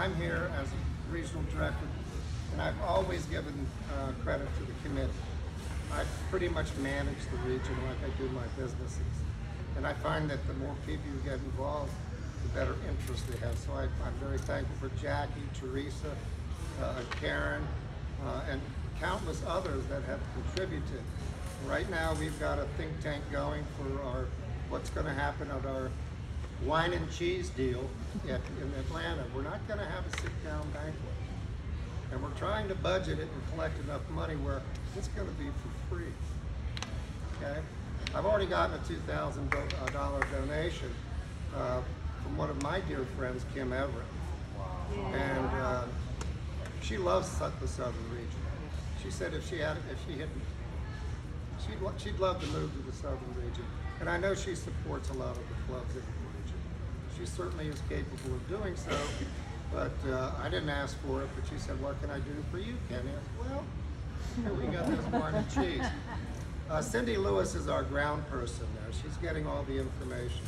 I'm here as a regional director, and I've always given credit to the committee. I pretty much manage the region like I do my businesses. And I find that the more people you get involved, the better interest they have. So I'm very thankful for Jackie, Teresa, Karen, and countless others that have contributed. Right now we've got a think tank going for what's going to happen at our wine and cheese deal in Atlanta. We're not going to have a sit-down banquet. And we're trying to budget it and collect enough money where it's going to be for free. Okay? I've already gotten a $2,000 donation from one of my dear friends, Kim Everett. Wow. And she loves the Southern region. She said she'd love to move to the Southern region. And I know she supports a lot of the clubs in the region. She certainly is capable of doing so. But I didn't ask for it, but she said, what can I do for you, Kenny? I said, well, here we got this wine and cheese. Cindy Lewis is our ground person there. She's getting all the information.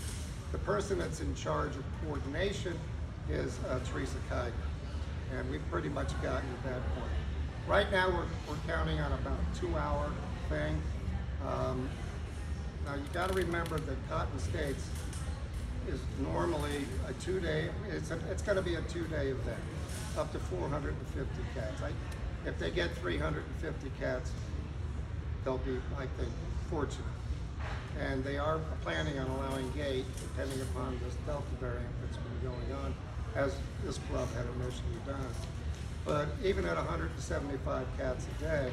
The person that's in charge of coordination is Teresa Kiger. And we've pretty much gotten to that point. Right now, we're counting on about a 2-hour thing. Now, you got to remember that Cotton States is normally a 2-day, it's going to be a 2-day event, up to 450 cats. If they get 350 cats, they'll be, I think, fortunate. And they are planning on allowing gate, depending upon this Delta variant that's been going on, as this club had initially done. But even at 175 cats a day,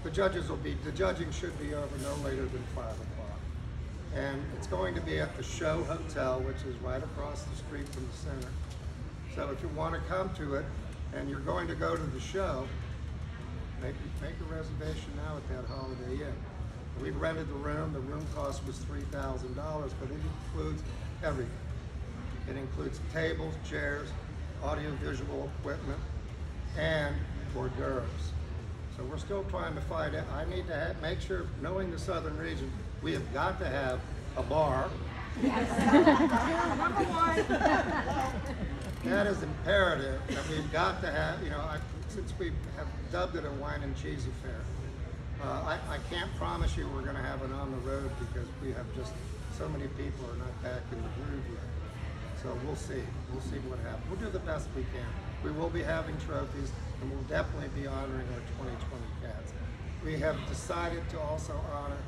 the judging should be over no later than 5 o'clock. And it's going to be at the Show Hotel, which is right across the street from the center. So if you want to come to it and you're going to go to the show, make a reservation now at that Holiday Inn. We rented the room. The room cost was $3,000, but it includes everything. It includes tables, chairs, audio-visual equipment, and hors d'oeuvres. So we're still trying to find it. I need to make sure, knowing the Southern region, we have got to have a bar. Yes. That is imperative, that we've got to have, since we have dubbed it a wine and cheese affair, I can't promise you we're going to have it on the road because we have just so many people are not back in the groove yet. So we'll see. We'll see what happens. We'll do the best we can. We will be having trophies, and we'll definitely be honoring our 2020 cats. We have decided to also honor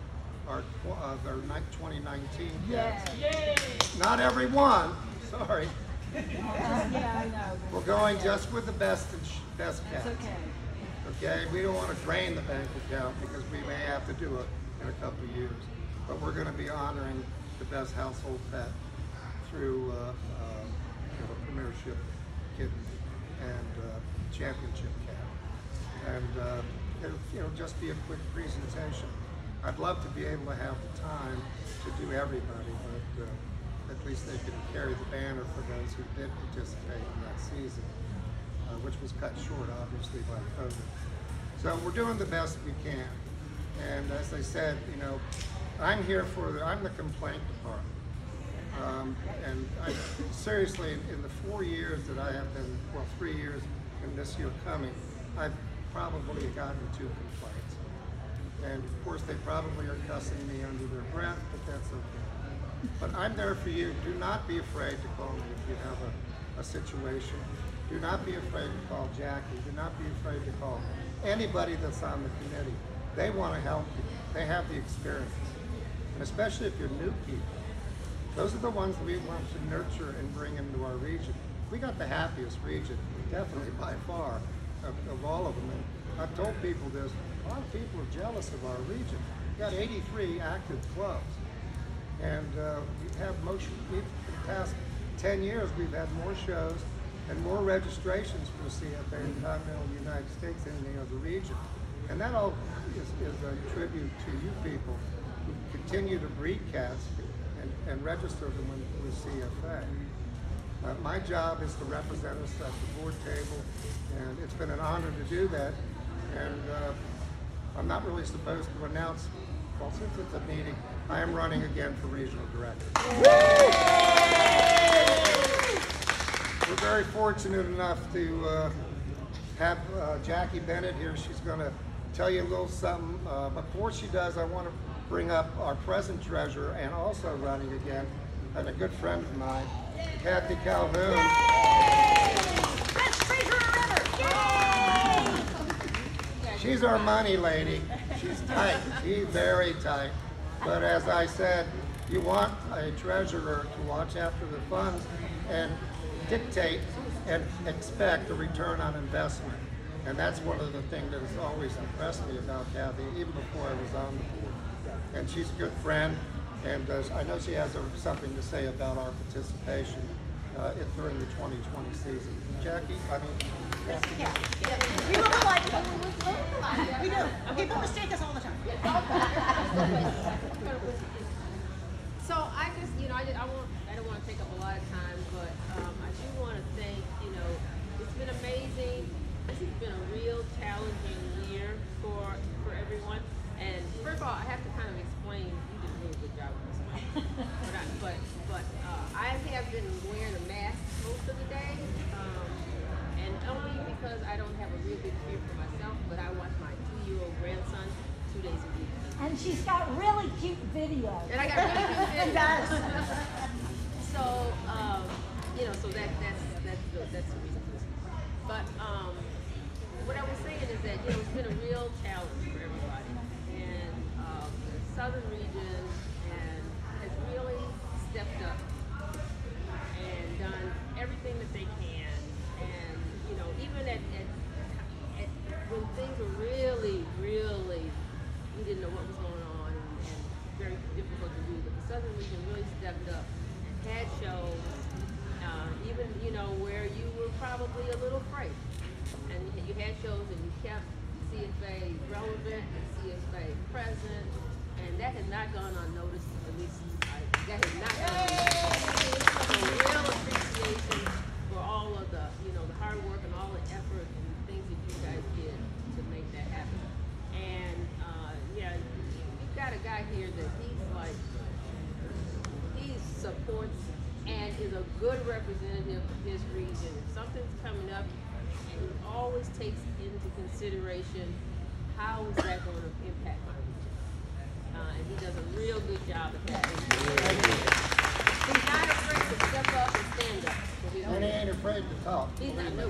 our 2019 cats. Yay. Not every one, sorry. Yeah, I know. We're going just with the best cats. That's okay. Okay, we don't want to drain the bank account because we may have to do it in a couple of years. But we're going to be honoring the best household pet through Premiership Kitten and Championship Cat. And it'll just be a quick presentation. I'd love to be able to have the time to do everybody, but at least they can carry the banner for those who did participate in that season, which was cut short, obviously, by COVID. So we're doing the best we can. And as I said, I'm here I'm the complaint department. And seriously, in the 4 years that I have been, 3 years in this year coming, I've probably gotten 2 complaints. And of course, they probably are cussing me under their breath, but that's okay. But I'm there for you. Do not be afraid to call me if you have a situation. Do not be afraid to call Jackie. Do not be afraid to call anybody that's on the committee. They want to help you. They have the experience. And especially if you're new people. Those are the ones we want to nurture and bring into our region. We got the happiest region, definitely by far, of all of them. And I've told people this, a lot of people are jealous of our region. We've got 83 active clubs. And in the past 10 years, we've had more shows and more registrations for the CFA in the continental United States than any other region. And that all is a tribute to you people who continue to breed cats and register them with CFA. My job is to represent us at the board table, and it's been an honor to do that. And I'm not really supposed to announce, well, since it's a meeting, I am running again for regional director. We're very fortunate enough to have Jackie Bennett here. She's going to tell you a little something. Before she does, I want to bring up our present treasurer and also running again, and a good friend of mine, Kathy Calhoun. Best treasurer ever! Yay! She's our money lady. She's tight. She's very tight. But as I said, you want a treasurer to watch after the funds and dictate and expect a return on investment. And that's one of the things that has always impressed me about Kathy, even before I was on the board. And she's a good friend, and I know she has something to say about our participation during the 2020 season. Jackie, I mean, Kathy. Yeah. We look alike. We do. People mistake us all the time. So I just, I don't want to take up a lot of time, but I do want to thank, it's been amazing. This has been a real challenging year for everyone. And first of all, I have to kind of explain. You did a really good job with this one. but I have been wearing a mask most of the day, and only because I don't have a real big fear for myself, but I watch my 2-year-old grandson 2 days a week. And she's got really cute videos. And I got really good She videos. does. So, so that's the reason for this. But what I was saying is that, it's been a real challenge for everybody. And the Southern Region has really stepped up and done everything that they can. And, even at when things were really, we didn't know what was going on and very difficult to do, but the Southern Region really stepped up and had shows, even, where you were probably a little afraid. And you had shows and you kept CFA relevant and CFA present, and that had not gone unnoticed, at least that had not gone unnoticed. So real appreciation for all of the, the hard work and all the effort and things that you guys did to make that happen. And you've got a guy here that he supports and is a good representative of his region. If something's coming up, and he always takes into consideration how is that going to impact my region. And he does a real good job at that. He's not afraid to step up and stand up. And he ain't afraid to talk. He's not, no.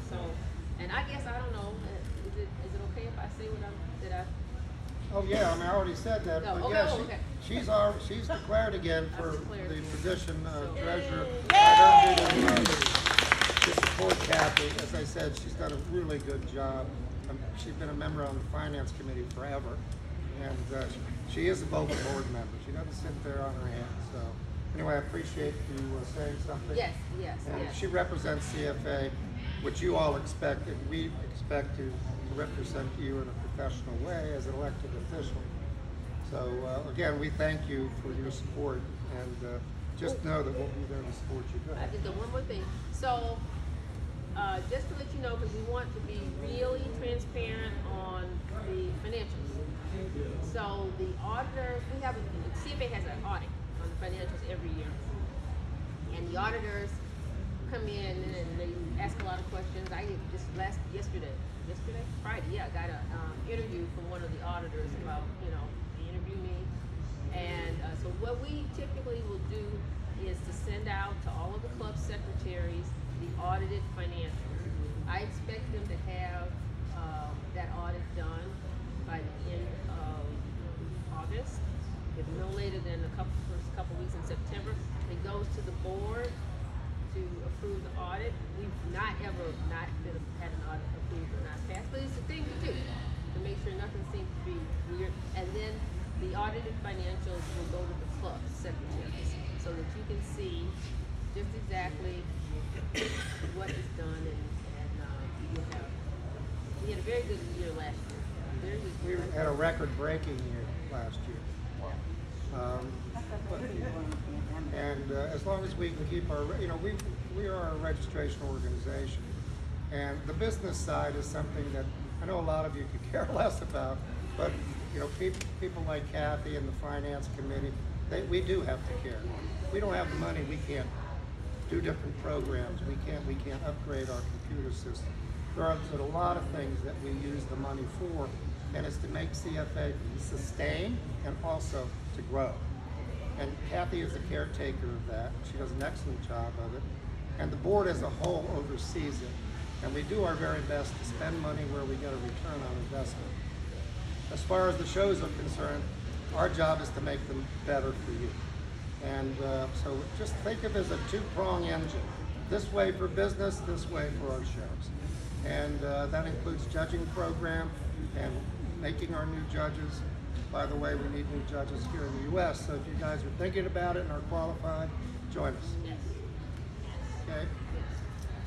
So, and I guess, I don't know, is it okay if I say that I Oh yeah, I mean, I already said that, No, but okay, yeah, okay. she's declared again for declared. the position of treasurer. Yay! I don't do that to support Kathy. As I said, she's done a really good job. She's been a member on the finance committee forever, and she is a vocal board member. She doesn't sit there on her hands. So anyway, I appreciate you saying something. Yes. And she represents CFA, which you all expect, and we expect to represent you in a professional way as an elected official. So again, we thank you for your support, and just know that we'll be there to support you. Go I ahead. did the one more thing. So, just to let you know, because we want to be really transparent on the financials. So the auditors, CFA has an audit on the financials every year. And the auditors come in and they ask a lot of questions. I just Friday, I got an interview from one of the auditors about, they interview me. And so what we typically will do is to send out to all of the club secretaries the audited financials. I expect them to have that audit done by the end of August, if no later than first couple weeks in September. It goes to the board to approve the audit. We've not ever had an audit approved or not passed, but it's a thing to do to make sure nothing seems to be weird. And then the audited financials will go to the club secretaries so that you can see just exactly what is done, and we had a very good year last year. Very good We year last had a year. record-breaking year last year. And as long as we can keep our, we are a registration organization, and the business side is something that I know a lot of you could care less about, but people like Kathy and the finance committee, we do have to care. If we don't have the money, we can't do different programs. We can't upgrade our computer system. There are a lot of things that we use the money for, and it's to make CFA sustain and also to grow. And Kathy is the caretaker of that. She does an excellent job of it. And the board as a whole oversees it. And we do our very best to spend money where we get a return on investment. As far as the shows are concerned, our job is to make them better for you. And so just think of it as a two-prong engine. This way for business, this way for our shows. And that includes judging program and making our new judges. By the way, we need new judges here in the U.S., so if you guys are thinking about it and are qualified, join us. Okay?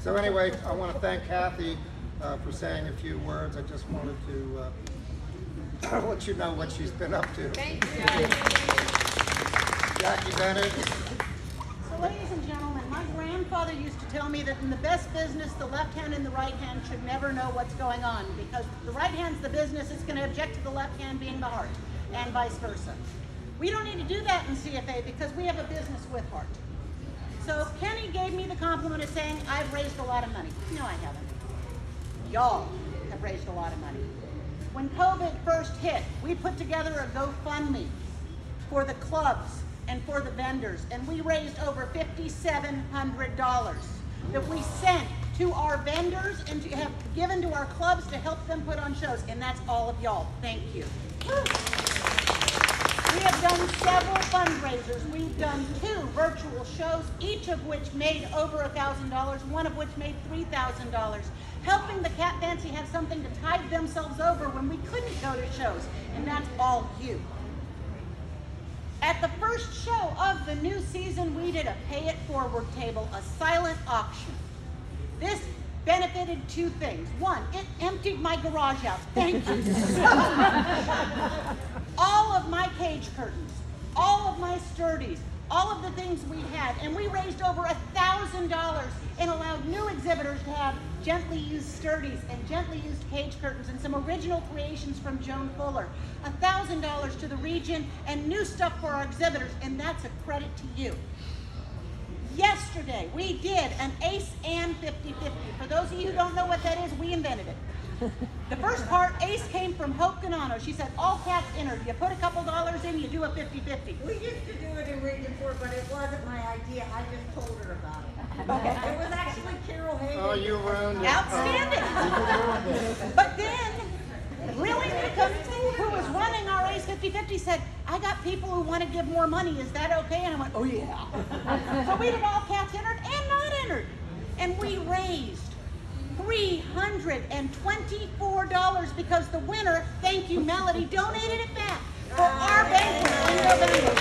So anyway, I want to thank Kathy for saying a few words. I just wanted to let you know what she's been up to. Thank you, guys. Jackie Bennett. So ladies and gentlemen, my grandfather used to tell me that in the best business, the left hand and the right hand should never know what's going on, because the right hand's the business, it's going to object to the left hand being the heart, and vice versa. We don't need to do that in CFA because we have a business with heart. So Kenny gave me the compliment of saying, I've raised a lot of money. No, I haven't. Y'all have raised a lot of money. When COVID first hit, we put together a GoFundMe for the clubs and for the vendors, and we raised over $5,700 that we sent to our vendors and to have given to our clubs to help them put on shows, and that's all of y'all. Thank you. We have done several fundraisers. We've done 2 virtual shows, each of which made over $1,000, one of which made $3,000, helping the Cat Fancy have something to tide themselves over when we couldn't go to shows, and that's all you. At the first show of the new season, we did a pay it forward table, a silent auction. This benefited 2 things. One, it emptied my garage out. Thank you so much. All of my cage curtains, all of my sturdies, all of the things we had, and we raised over $1,000 and allowed new exhibitors to have gently used sturdies and gently used cage curtains and some original creations from Joan Fuller. $1,000 to the region and new stuff for our exhibitors, and that's a credit to you. Yesterday, we did an Ace and 50-50. For those of you who don't know what that is, we invented it. The first part, Ace, came from Hope Ganano. She said, all cats entered. You put a couple dollars in, you do a 50-50. We used to do it in Region 4, but it wasn't my idea. I just told her about it. Okay. It was actually Carol Hayden. Oh, you ruined it. Outstanding. But then, really, who was running our Ace 50-50 said, I got people who want to give more money. Is that okay? And I went, oh yeah. So we did all cats entered and not entered. And we raised $324 because the winner, thank you Melody, donated it back for our banquet in November.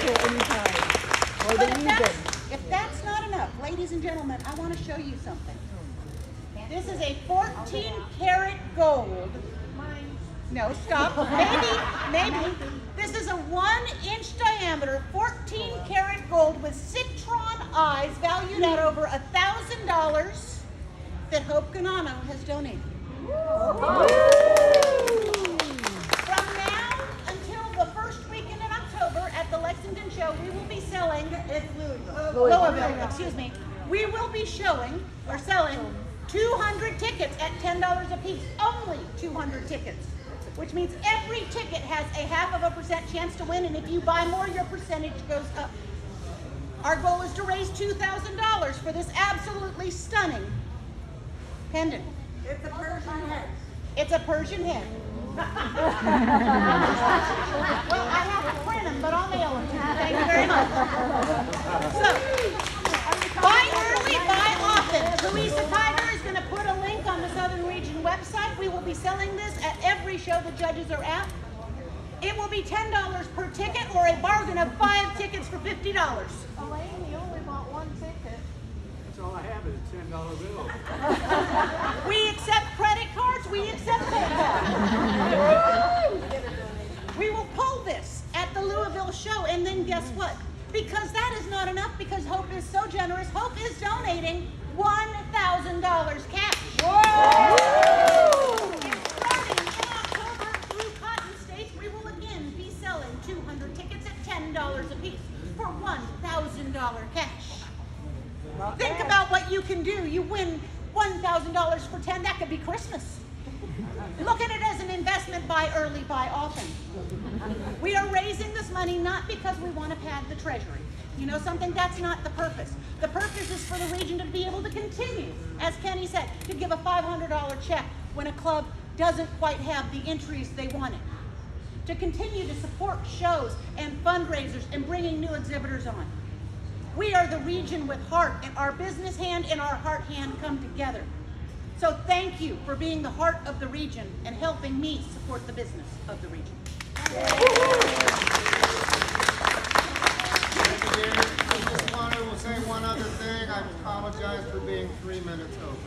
But if that's not enough, ladies and gentlemen, I want to show you something. This is a 14-karat gold. No, stop. Maybe. This is a 1-inch diameter, 14-karat gold with citron eyes valued at over $1,000 that Hope Ganano has donated. From now until the first weekend in October at the Lexington show, we will be selling, It's Louisville. excuse me, we will be selling 200 tickets at $10 a piece, only 200 tickets, which means every ticket has a 0.5% chance to win, and if you buy more, your percentage goes up. Our goal is to raise $2,000 for this absolutely stunning pendant. It's a Persian head. It's a Persian hen. Well, I have to print them, but I'll mail them to you. Thank you very much. So, buy early, buy often. Louisa Tiger is going to put a link on the Southern Region website. We will be selling this at every show the judges are at. It will be $10 per ticket or a bargain of 5 tickets for $50. Elaine, you only bought 1 ticket. That's all I have is a $10 bill. We accept credit cards. We accept PayPal. We will pull this at the Louisville show, and then guess what? Because that is not enough, because Hope is so generous, Hope is donating $1,000 cash. Whoa! And starting in October through Cotton States, we will again be selling 200 tickets at $10 a piece for $1,000 cash. Think about you win $1,000 for 10, that could be Christmas. Look at it as an investment, buy early, buy often. We are raising this money not because we want to pad the treasury. You know something? That's not the purpose. The purpose is for the region to be able to continue, as Kenny said, to give a $500 check when a club doesn't quite have the entries they wanted. To continue to support shows and fundraisers and bringing new exhibitors on. We are the region with heart, and our business hand and our heart hand come together. So thank you for being the heart of the region and helping me support the business of the region. I just want to say one other thing. I apologize for being 3 minutes over.